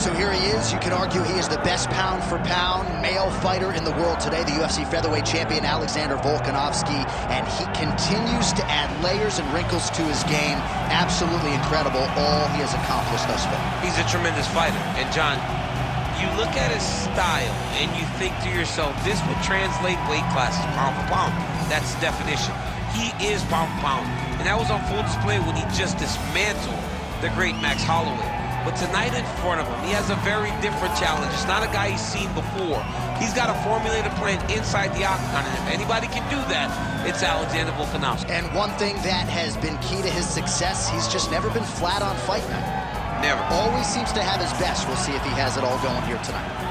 right, so here he is. You can argue he is the best pound-for-pound male fighter in the world today, the UFC featherweight champion, Alexander Volkanovski, and he continues to add layers and wrinkles to his game. Absolutely incredible, all he has accomplished thus far. He's a tremendous fighter, and John, you look at his style, and you think to yourself, this would translate weight classes pound for pound. That's the definition. He is pound for pound, and that was on full display when he just dismantled the great Max Holloway. But tonight in front of him, he has a very different challenge. It's not a guy he's seen before. He's got a formulated plan inside the octagon, and if anybody can do that, it's Alexander Volkanovski. And one thing that has been key to his success, he's just never been flat on fight night. Never. Always seems to have his best. We'll see if he has it all going here tonight.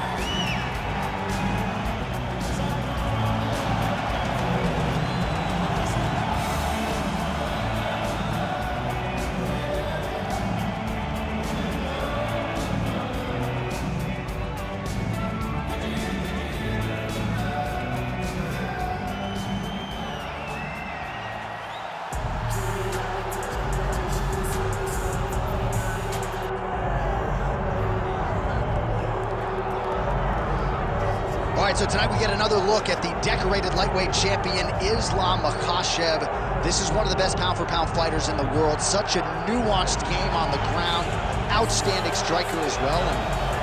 All right, so tonight we get another look at the decorated lightweight champion, Islam Makhachev. This is one of the best pound-for-pound fighters in the world. Such a nuanced game on the ground. Outstanding striker as well, and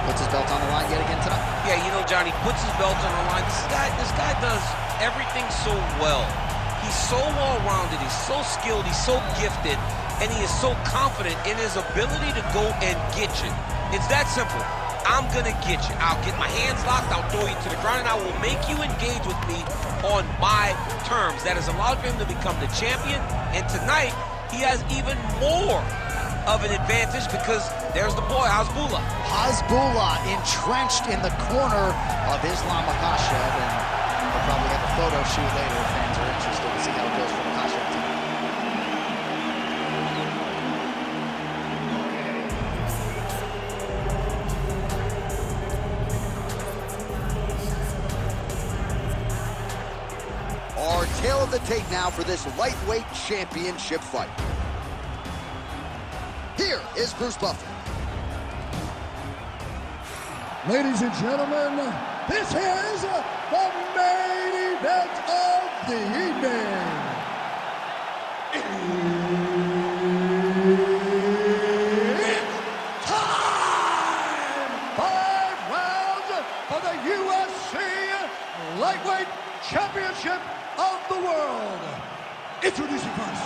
puts his belt on the line yet again tonight. Yeah, you know, Johnny, puts his belt on the line. This guy does everything so well. He's so well-rounded, he's so skilled, he's so gifted, and he is so confident in his ability to go and get you. It's that simple. I'm gonna get you. I'll get my hands locked, I'll throw you to the ground, and I will make you engage with me on my terms. That has allowed him to become the champion, and tonight, he has even more of an advantage because there's the boy, Hasbullah. Hasbullah entrenched in the corner of Islam Makhachev, and we'll probably have a photo shoot later if fans are interested to see how it goes for Makhachev tonight. Our tail of the tape now for this lightweight championship fight. Here is Bruce Buffer. Ladies and gentlemen, this is the main event of the evening. It's time! 5 rounds for the UFC Lightweight Championship of the world. Introducing first,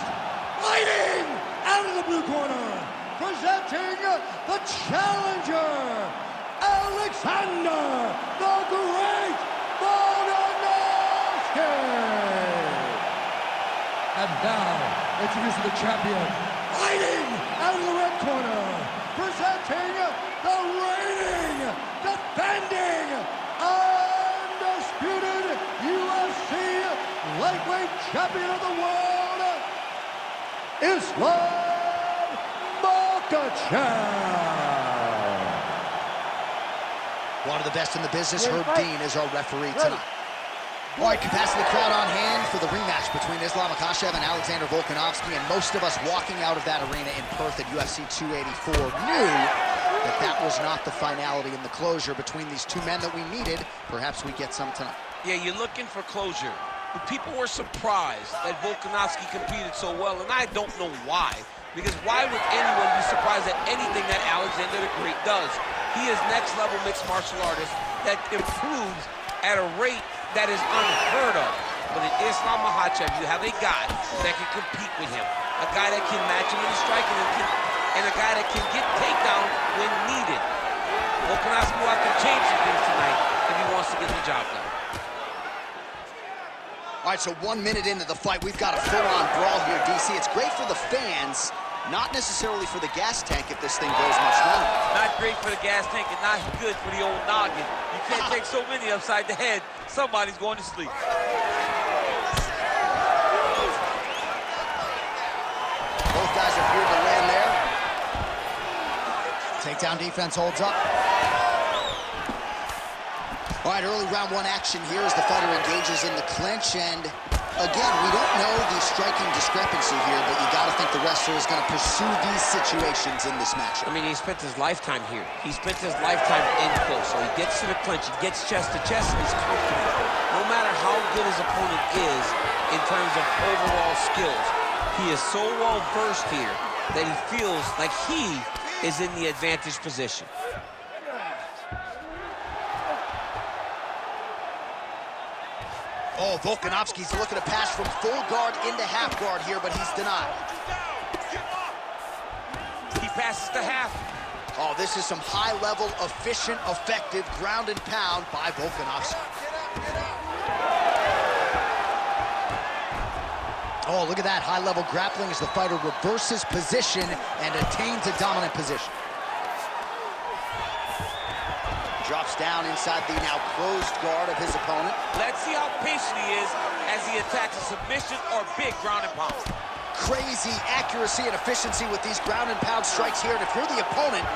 fighting out of the blue corner, presenting the challenger, Alexander the Great Volkanovski. And now, introducing the champion, fighting out of the red corner, presenting the reigning, defending, undisputed UFC lightweight champion of the world, Islam Makhachev. One of the best in the business, Herb Dean, is our referee tonight. All right, capacity crowd on hand for the rematch between Islam Makhachev and Alexander Volkanovski, and most of us walking out of that arena in Perth at UFC 284 knew that that was not the finality and the closure between these two men that we needed. Perhaps we get some tonight. Yeah, you're looking for closure. But people were surprised that Volkanovski competed so well, and I don't know why. Because why would anyone be surprised at anything that Alexander the Great does? He is next-level mixed martial artist that improves at a rate that is unheard of. But in Islam Makhachev, you have a guy that can compete with him, a guy that can match him in striking, and a guy that can get takedown when needed. Volkanovski will have to change some things tonight if he wants to get the job done. All right, so 1 minute into the fight, we've got a full-on brawl here, DC. It's great for the fans, not necessarily for the gas tank if this thing goes much longer. Not great for the gas tank and not good for the old noggin. You can't take so many upside the head. Somebody's going to sleep. Both guys appear to land there. Takedown defense holds up. All right, early round one action here as the fighter engages in the clinch, and Again, we don't know the striking discrepancy here, but you got to think the wrestler is going to pursue these situations in this match. I mean, he spent his lifetime here. He spent his lifetime in close. So he gets to the clinch, he gets chest to chest, and he's comfortable. No matter how good his opponent is in terms of overall skills, he is so well versed here that he feels like he is in the advantage position. Oh, Volkanovski's looking to pass from full guard into half guard here, but he's denied. He passes to half. Oh, this is some high-level, efficient, effective ground and pound by Volkanovski. Oh, look at that high-level grappling as the fighter reverses position and attains a dominant position. Drops down inside the now closed guard of his opponent. Let's see how patient he is as he attacks a submission or big ground and pound. Crazy accuracy and efficiency with these ground and pound strikes here. And if you're the opponent,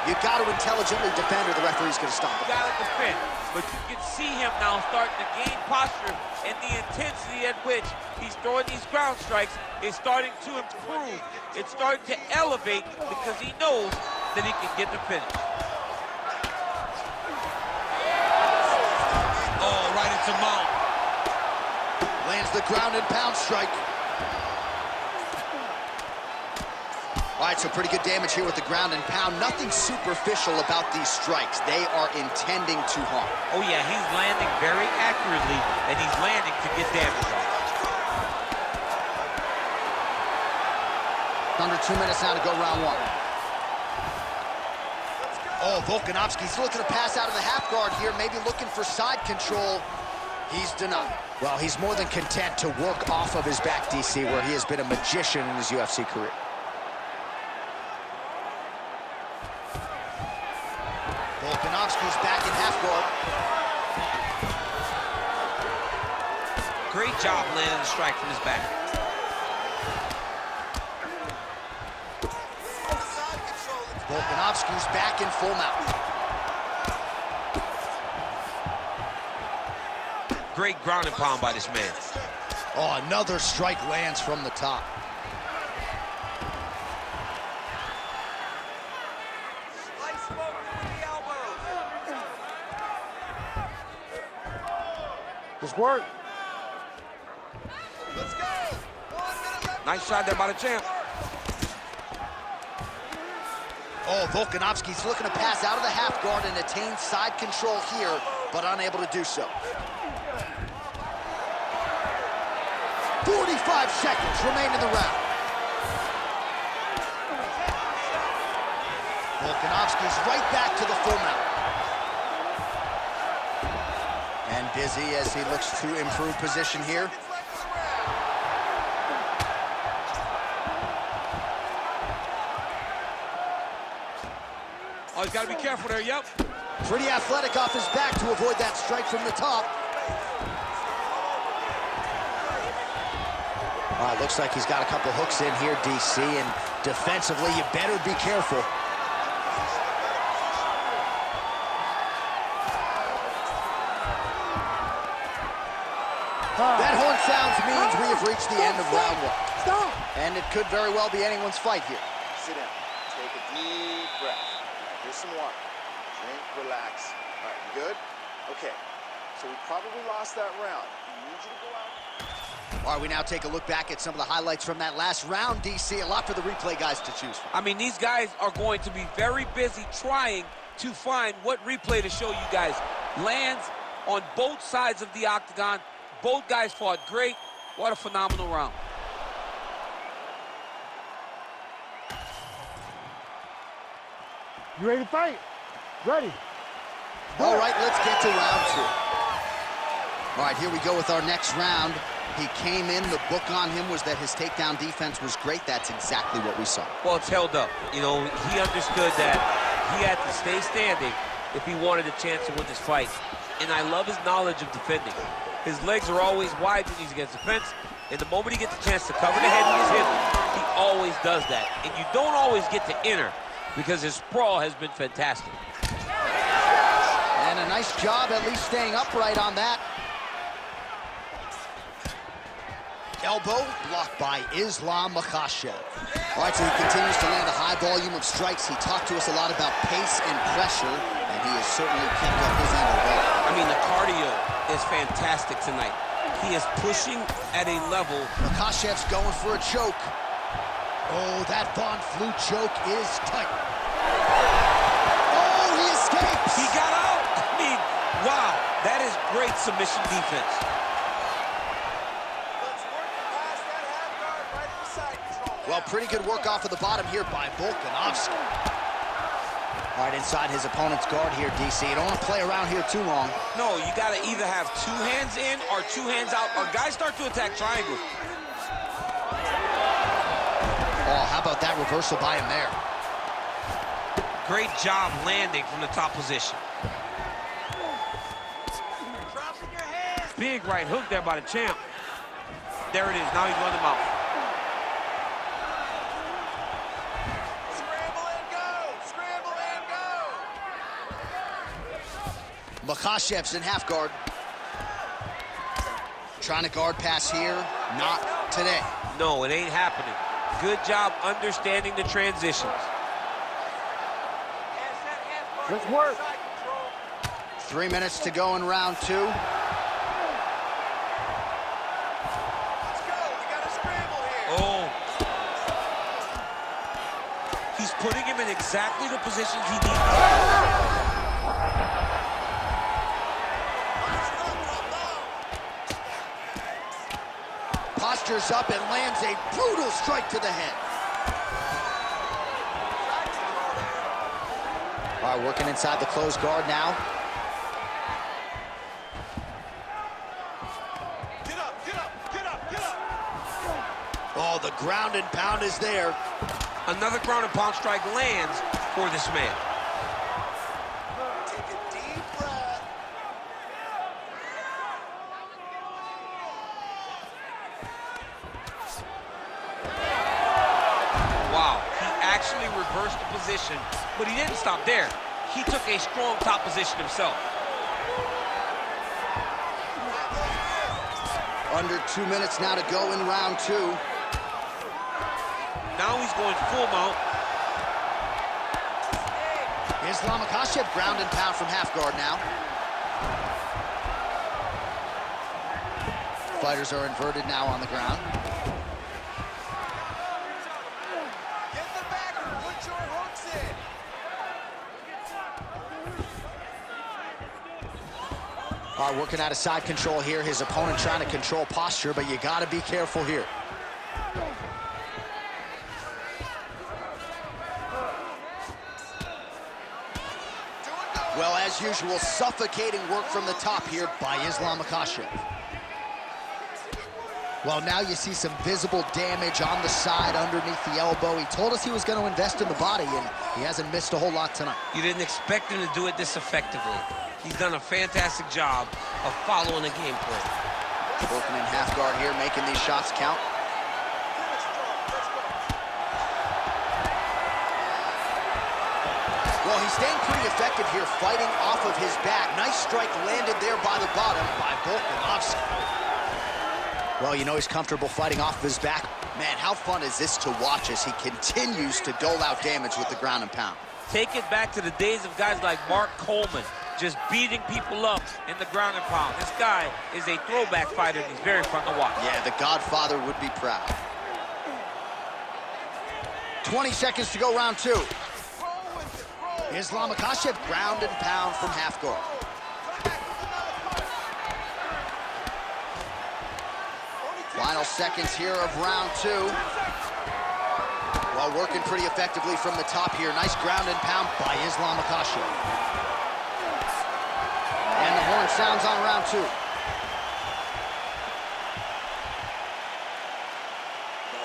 you've got to intelligently defend or the referee's going to stop it. You got to defend, but you can see him now starting to gain posture, and the intensity at which he's throwing these ground strikes is starting to improve. It's starting to elevate because he knows that he can get the finish. Oh, right into mount. Lands the ground and pound strike. All right, so pretty good damage here with the ground and pound. Nothing superficial about these strikes. They are intending to harm. Oh, yeah, he's landing very accurately, and he's landing to get damage on. Under 2 minutes now to go round one. Oh, Volkanovski's looking to pass out of the half guard here, maybe looking for side control. He's denied. Well, he's more than content to work off of his back, DC, where he has been a magician in his UFC career. Volkanovski's back in half guard. Great job landing the strike from his back. Volkanovski's back in full mount. Great ground and pound by this man. Oh, another strike lands from the top. Just work. Let's go. 1 minute left. Nice shot there by the champ. Oh, Volkanovski's looking to pass out of the half guard and attain side control here, but unable to do so. 45 seconds remain in the round. Volkanovski's right back to the full mount. And busy as he looks to improve position here. Oh, he's got to be careful there, yep. Pretty athletic off his back to avoid that strike from the top. Looks like he's got a couple hooks in here, DC, and defensively, you better be careful. That horn sounds means we have reached the end of round one. Stop! And it could very well be anyone's fight here. Sit down. Take a deep breath. All right, here's some water. Drink, relax. All right, you good? Okay. So we probably lost that round. We need you to go out. All right, we now take a look back at some of the highlights from that last round, DC. A lot for the replay guys to choose from. I mean, these guys are going to be very busy trying to find what replay to show you guys. Lands on both sides of the octagon. Both guys fought great. What a phenomenal round. You ready to fight? Ready. All right, let's get to round two. All right, here we go with our next round. He came in, the book on him was that his takedown defense was great. That's exactly what we saw. Well, it's held up. You know, he understood that he had to stay standing if he wanted a chance to win this fight. And I love his knowledge of defending. His legs are always wide when he's against the fence. And the moment he gets a chance to cover the head with his hip, he always does that. And you don't always get to enter because his sprawl has been fantastic. And a nice job at least staying upright on that. Elbow blocked by Islam Makhachev. All right, so he continues to land a high volume of strikes. He talked to us a lot about pace and pressure, and he has certainly kept up his end of the ball. I mean, the cardio is fantastic tonight. He is pushing at a level. Makhachev's going for a choke. Oh, that Von Flue choke is tight. Oh, he escapes. He got out. I mean, wow, that is great submission defense. Well, pretty good work off of the bottom here by Volkanovski. All right, inside his opponent's guard here, DC. You don't want to play around here too long. No, you got to either have 2 hands in or 2 hands out, or guys start to attack triangles. Oh, how about that reversal by him there? Great job landing from the top position. Big right hook there by the champ. There it is. Now he's running them out. Makhachev's in half guard. Trying to guard pass here. Not today. No, it ain't happening. Good job understanding the transitions. Let's work. 3 minutes to go in round 2. Let's go. We got a scramble here. Oh. He's putting him in exactly the positions he needs. Postures up and lands a brutal strike to the head. All right, working inside the closed guard now. Get up, get up, get up, get up. Oh, the ground and pound is there. Another ground and pound strike lands for this man. Take a deep breath. Wow, he actually reversed the position, but he didn't stop there. He took a strong top position himself. Under 2 minutes now to go in round 2. Now he's going full mount. Islam Makhachev ground and pound from half guard now. Fighters are inverted now on the ground. Get the back and put your hooks in. All right, working out of side control here. His opponent trying to control posture, but you got to be careful here. Well, as usual, suffocating work from the top here by Islam Makhachev. Well, now you see some visible damage on the side underneath the elbow. He told us he was going to invest in the body, and he hasn't missed a whole lot tonight. You didn't expect him to do it this effectively. He's done a fantastic job of following the game plan. Working in half guard here, making these shots count. Well, he's staying pretty effective here, fighting off of his back. Nice strike landed there by the bottom by Volkanovski. Well, you know he's comfortable fighting off of his back. Man, how fun is this to watch as he continues to dole out damage with the ground and pound. Take it back to the days of guys like Mark Coleman, just beating people up in the ground and pound. This guy is a throwback fighter, and he's very fun to watch. Yeah, the Godfather would be proud. 20 seconds to go, round 2. Islam Makhachev ground and pound from half guard. Final seconds here of round 2. Well, working pretty effectively from the top here. Nice ground and pound by Islam Makhachev. And the horn sounds on round 2. Now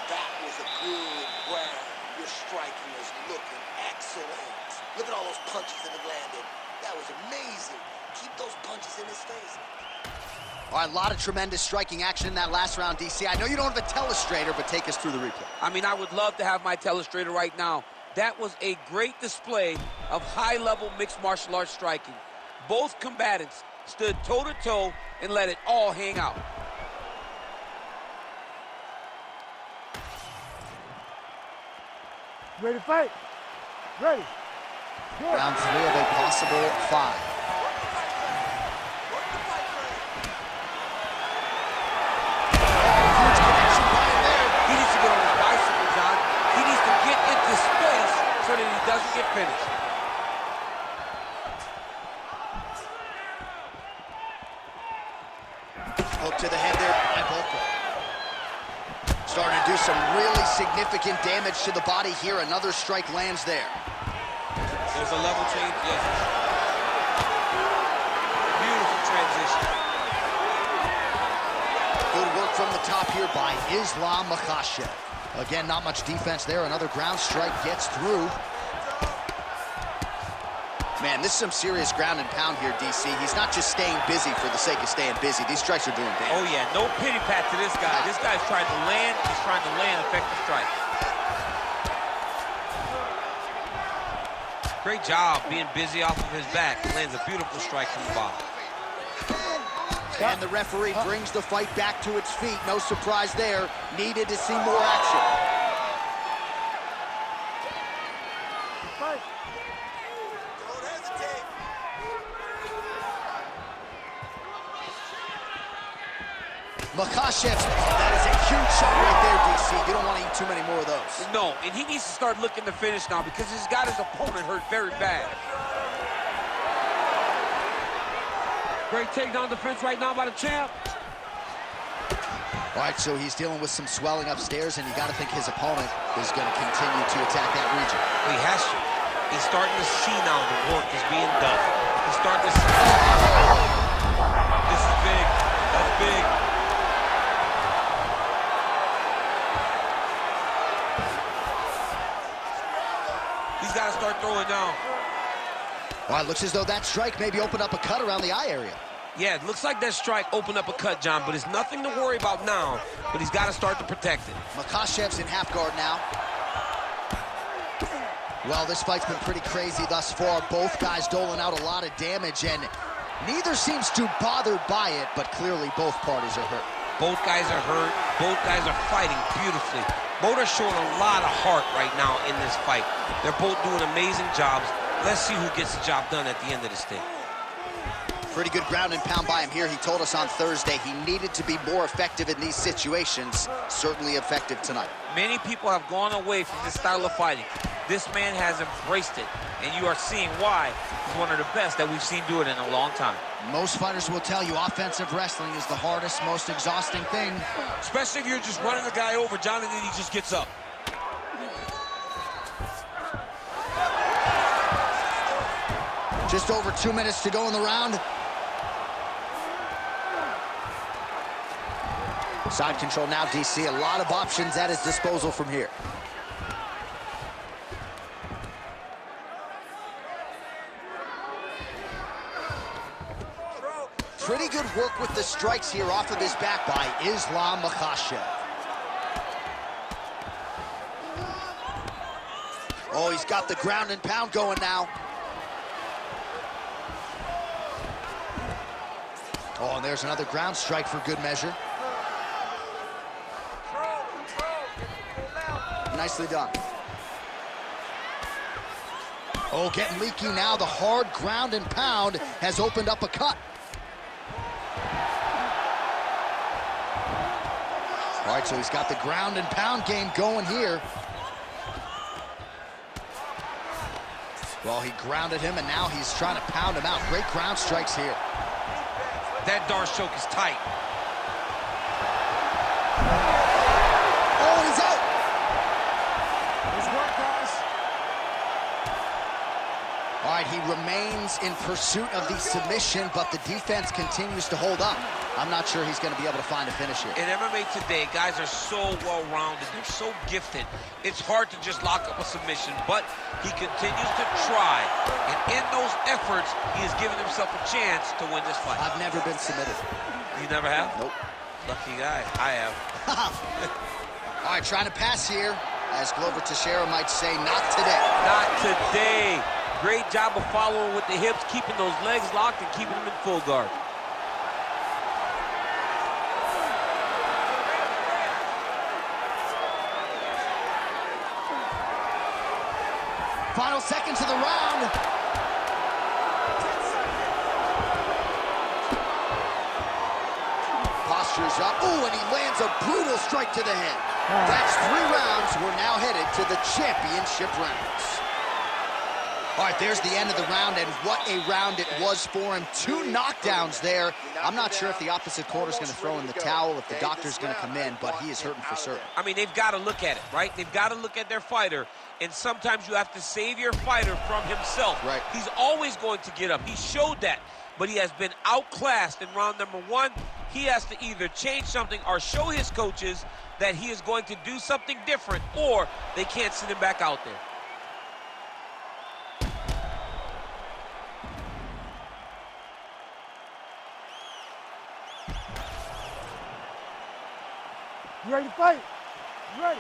that was a good round. Your striking is looking excellent. Look at all those punches that have landed. That was amazing. Keep those punches in his face. All right, a lot of tremendous striking action in that last round, DC. I know you don't have a telestrator, but take us through the replay. I mean, I would love to have my telestrator right now. That was a great display of high-level mixed martial arts striking. Both combatants stood toe-to-toe and let it all hang out. Ready to fight? Ready. Good. Round 3 of a possible 5. Huge connection by him there. He needs to get on his bicycle, John. He needs to get into space so that he doesn't get finished. Hook to the head there by Volko. Starting to do some really significant damage to the body here. Another strike lands there. There's a level change, yes. Beautiful transition. Good work from the top here by Islam Makhachev. Again, not much defense there. Another ground strike gets through. Man, this is some serious ground and pound here, DC. He's not just staying busy for the sake of staying busy. These strikes are doing damage. Oh, yeah, no pity pat to this guy. This guy's trying to land. He's trying to land effective strikes. Great job being busy off of his back. He lands a beautiful strike from the bottom. And the referee brings the fight back to its feet. No surprise there. Needed to see more action. Fight. Don't hesitate. Makhachev, that is a huge shot right there, DC. You don't want to eat too many more of those. No, and he needs to start looking to finish now because he's got his opponent hurt very bad. Great takedown defense right now by the champ. All right, so he's dealing with some swelling upstairs, and you got to think his opponent is going to continue to attack that region. He has to. He's starting to see now the work is being done. He's starting to see. This is big. That's big. He's got to start throwing down. Well, it looks as though that strike maybe opened up a cut around the eye area. Yeah, it looks like that strike opened up a cut, John, but it's nothing to worry about now, but he's got to start to protect it. Makhachev's in half guard now. Well, this fight's been pretty crazy thus far. Both guys doling out a lot of damage, and neither seems too bothered by it, but clearly both parties are hurt. Both guys are hurt. Both guys are fighting beautifully. Both are showing a lot of heart right now in this fight. They're both doing amazing jobs. Let's see who gets the job done at the end of this thing. Pretty good ground and pound by him here. He told us on Thursday he needed to be more effective in these situations. Certainly effective tonight. Many people have gone away from this style of fighting. This man has embraced it, and you are seeing why he's one of the best that we've seen do it in a long time. Most fighters will tell you offensive wrestling is the hardest, most exhausting thing. Especially if you're just running the guy over, John, and then he just gets up. Just over 2 minutes to go in the round. Side control now, DC. A lot of options at his disposal from here. Pretty good work with the strikes here off of his back by Islam Makhachev. Oh, he's got the ground and pound going now. Oh, and there's another ground strike for good measure. Nicely done. Oh, getting leaky now. The hard ground and pound has opened up a cut. All right, so he's got the ground and pound game going here. Well, he grounded him, and now he's trying to pound him out. Great ground strikes here. That Darce choke is tight. Oh, he's out. Nice work, guys. All right, he remains in pursuit of the submission, but the defense continues to hold up. I'm not sure he's going to be able to find a finish here. In MMA today, guys are so well-rounded. They're so gifted. It's hard to just lock up a submission, but he continues to try. And in those efforts, he has given himself a chance to win this fight. I've never been submitted. You never have? Nope. Lucky guy. I have. All right, trying to pass here. As Glover Teixeira might say, not today. Not today. Great job of following with the hips, keeping those legs locked and keeping them in full guard. Final seconds of the round. Postures up. Ooh, and he lands a brutal strike to the head. That's 3 rounds. We're now headed to the championship rounds. All right, there's the end of the round, and what a round it was for him. 2 knockdowns there. I'm not sure if the opposite quarter's going to throw in the towel, if the doctor's going to come in, but he is hurting for certain. I mean, they've got to look at it, right? They've got to look at their fighter, and sometimes you have to save your fighter from himself. Right. He's always going to get up. He showed that, but he has been outclassed in round number 1. He has to either change something or show his coaches that he is going to do something different, or they can't send him back out there. You ready to fight? You ready?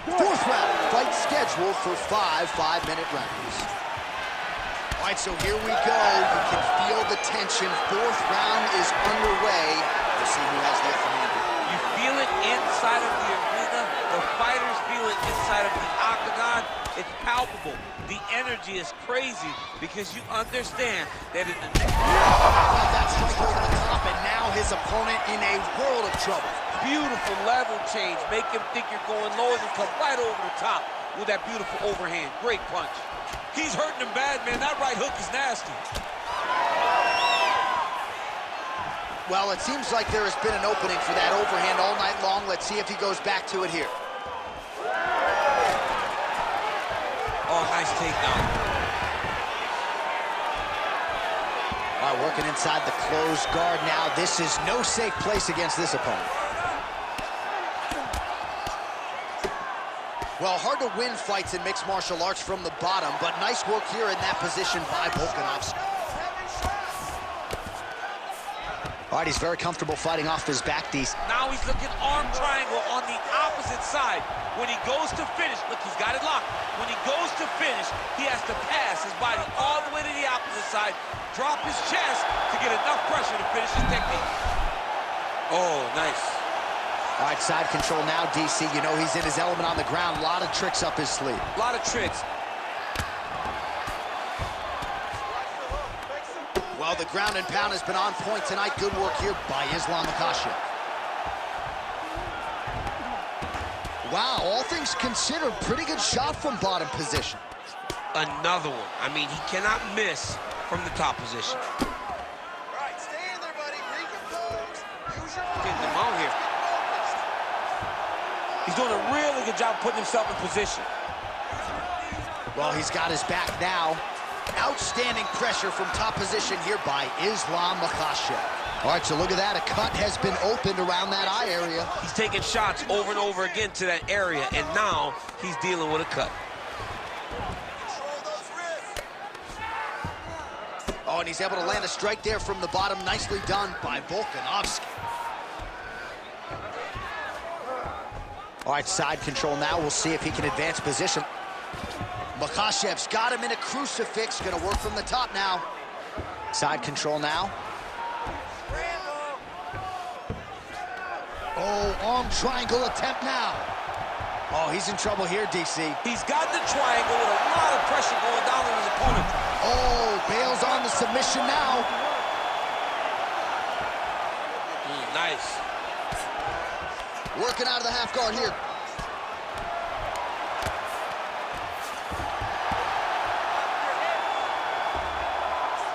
Fourth round, fight scheduled for 5 5-minute rounds. All right, so here we go. You can feel the tension. 4th round is underway. We'll see who has the upper hand. You feel it inside of the arena. The fighters feel it inside of the octagon. It's palpable. The energy is crazy because you understand that in the next... That strike over the top, and now his opponent in a world of trouble. Beautiful level change. Make him think you're going low and come right over the top with that beautiful overhand. Great punch. He's hurting him bad, man. That right hook is nasty. Well, it seems like there has been an opening for that overhand all night long. Let's see if he goes back to it here. Oh, nice takedown. All right, working inside the closed guard now. This is no safe place against this opponent. Well, hard to win fights in mixed martial arts from the bottom, but nice work here in that position by Volkanovski. All right, he's very comfortable fighting off his back, DC. Now he's looking arm triangle on the opposite side. When he goes to finish, look, he's got it locked. When he goes to finish, he has to pass his body all the way to the opposite side, drop his chest to get enough pressure to finish his technique. Oh, nice. All right, side control now, DC. You know he's in his element on the ground. A lot of tricks up his sleeve. A lot of tricks. Well, the ground and pound has been on point tonight. Good work here by Islam Makhachev. Wow, all things considered, pretty good shot from bottom position. Another one. I mean, he cannot miss from the top position. All right, stay in there, buddy. Recompose. Use your Getting him out here. He's doing a really good job putting himself in position. Well, he's got his back now. Outstanding pressure from top position here by Islam Makhachev. All right, so look at that. A cut has been opened around that eye area. He's taking shots over and over again to that area, and now he's dealing with a cut. Control those wrists. Oh, and he's able to land a strike there from the bottom. Nicely done by Volkanovski. All right, side control now. We'll see if he can advance position. Makhachev's got him in a crucifix. Gonna work from the top now. Side control now. Oh, arm triangle attempt now. Oh, he's in trouble here, DC. He's got the triangle with a lot of pressure going down on his opponent. Oh, bails on the submission now. Nice. Working out of the half guard here.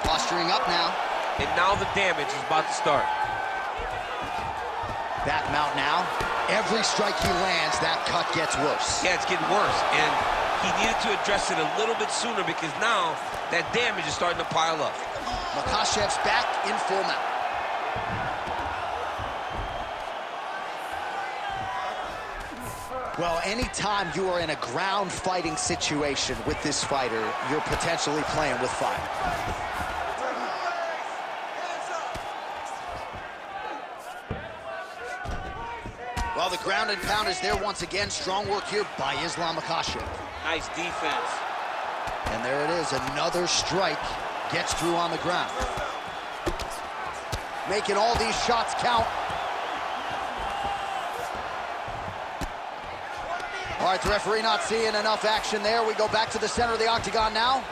Posturing up now. And now the damage is about to start. Back mount now. Every strike he lands, that cut gets worse. Yeah, it's getting worse. And he needed to address it a little bit sooner because now that damage is starting to pile up. Makhachev's back in full mount. Well, anytime you are in a ground fighting situation with this fighter, you're potentially playing with fire. Well, the ground and pound is there once again. Strong work here by Islam Makhachev. Nice defense. And there it is, another strike gets through on the ground. Making all these shots count. All right, the referee not seeing enough action there. We go back to the center of the octagon now.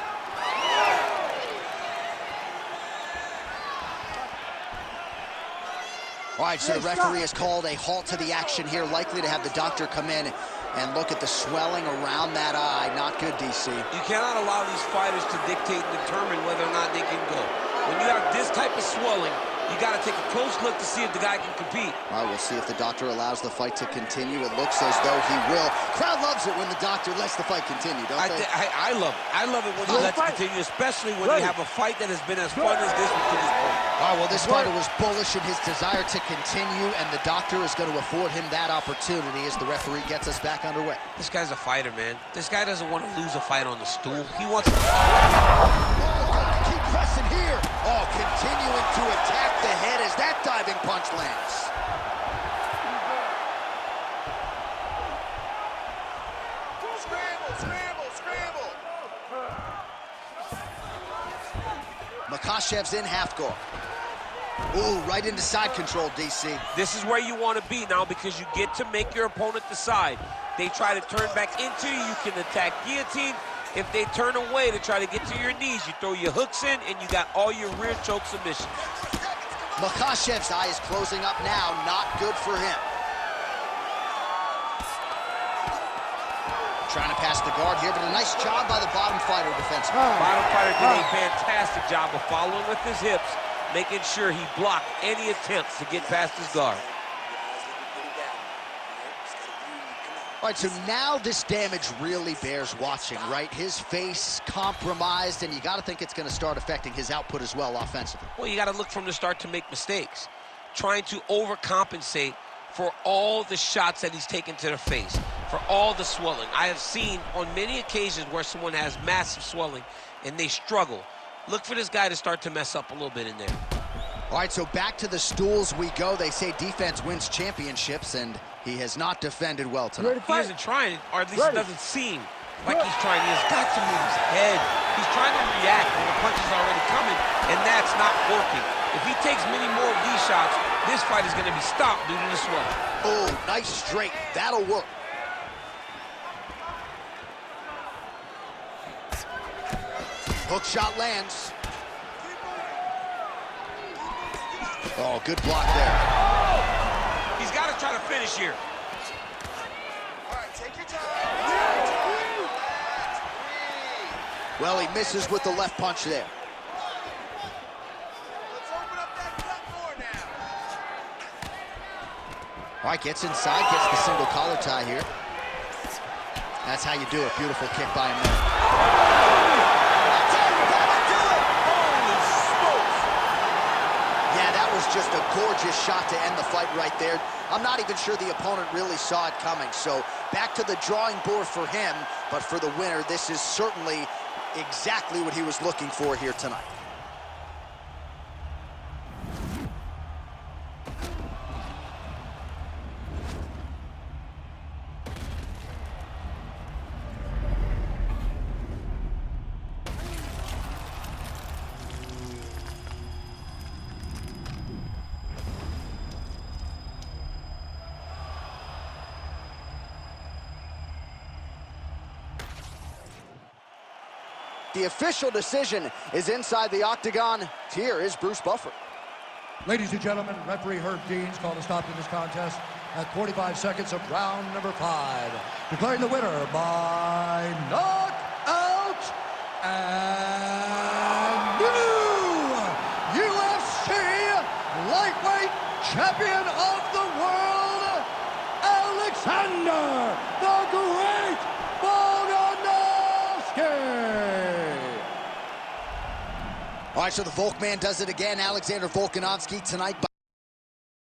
All right, so the referee has called a halt to the action here, likely to have the doctor come in and look at the swelling around that eye. Not good, DC. You cannot allow these fighters to dictate and determine whether or not they can go. When you have this type of swelling, you got to take a close look to see if the guy can compete. All right, we'll see if the doctor allows the fight to continue. It looks as though he will. Crowd loves it when the doctor lets the fight continue, don't they? I love it. I love it when he lets it continue, especially when you have a fight that has been as fun as this one to this point. All right, well, this fighter was bullish in his desire to continue, and the doctor is going to afford him that opportunity as the referee gets us back underway. This guy's a fighter, man. This guy doesn't want to lose a fight on the stool. He wants to... Keep pressing here. Oh, continuing to attack the head as that diving punch lands. Scramble, scramble, scramble. Makhachev's in half guard. Ooh, right into side control, DC. This is where you want to be now because you get to make your opponent decide. They try to turn back into you, you can attack guillotine. If they turn away to try to get to your knees, you throw your hooks in and you got all your rear choke submissions. Makhachev's eye is closing up now, not good for him. Trying to pass the guard here, but a nice job by the bottom fighter defensively. Bottom fighter did a fantastic job of following with his hips, making sure he blocked any attempts to get past his guard. All right, so now this damage really bears watching, right? His face compromised, and you got to think it's going to start affecting his output as well offensively. Well, you got to look from the start to make mistakes, trying to overcompensate for all the shots that he's taken to the face, for all the swelling. I have seen on many occasions where someone has massive swelling and they struggle. Look for this guy to start to mess up a little bit in there. All right, so back to the stools we go. They say defense wins championships, and he has not defended well tonight. He isn't trying, or at least it doesn't seem like he's trying. He has got to move his head. He's trying to react when the punch is already coming, and that's not working. If he takes many more of these shots, this fight is going to be stopped due to the swelling. Oh, nice straight. That'll work. Hook shot lands. Oh, good block there. He's got to try to finish here. All right, take your time. Well, he misses with the left punch there. Let's open up that cut more now. All right, gets inside, gets the single collar tie here. That's how you do it. Beautiful kick by him there. Just a gorgeous shot to end the fight right there. I'm not even sure the opponent really saw it coming. So back to the drawing board for him, but for the winner, this is certainly exactly what he was looking for here tonight. The official decision is inside the octagon. Here is Bruce Buffer. Ladies and gentlemen, referee Herb Dean's called a stop to this contest at 45 seconds of round number 5. Declaring the winner by knockout and new UFC lightweight champion of the world, Alexander the Great Volkanovski. All right, so the Volk man does it again. Alexander Volkanovski tonight.